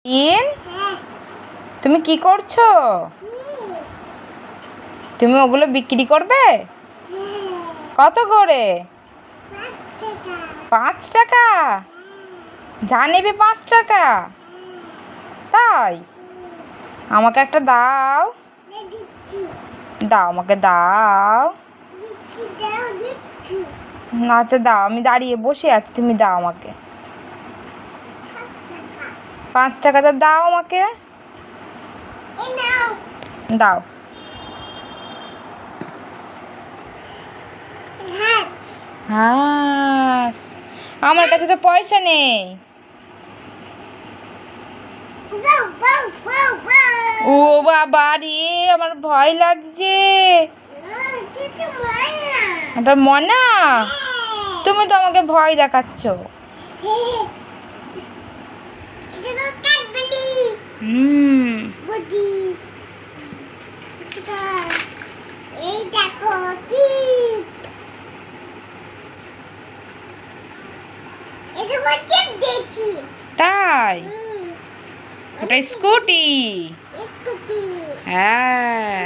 In তুমি কি করছো? তুমি ওগুলো বিক্রি করবে? কত করে? 5 টাকা। যা নেবে 5 টাকা? তাই? আমাকে একটা দাও। দাও, আমাকে দাও। আচ্ছা দাও, আমি দাঁড়িয়ে বসে আছি, তুমি দাও আমাকে। 5 টাকাটা দাও আমাকে। দাও। হ্যাঁ, আমার কাছে তো পয়সা নেই। ও বাবা রে, আমার ভয় লাগছে। এটা মনা? তুমি তো আমাকে ভয় দেখাচ্ছ। তাই? ওটা স্কুটি? হ্যাঁ।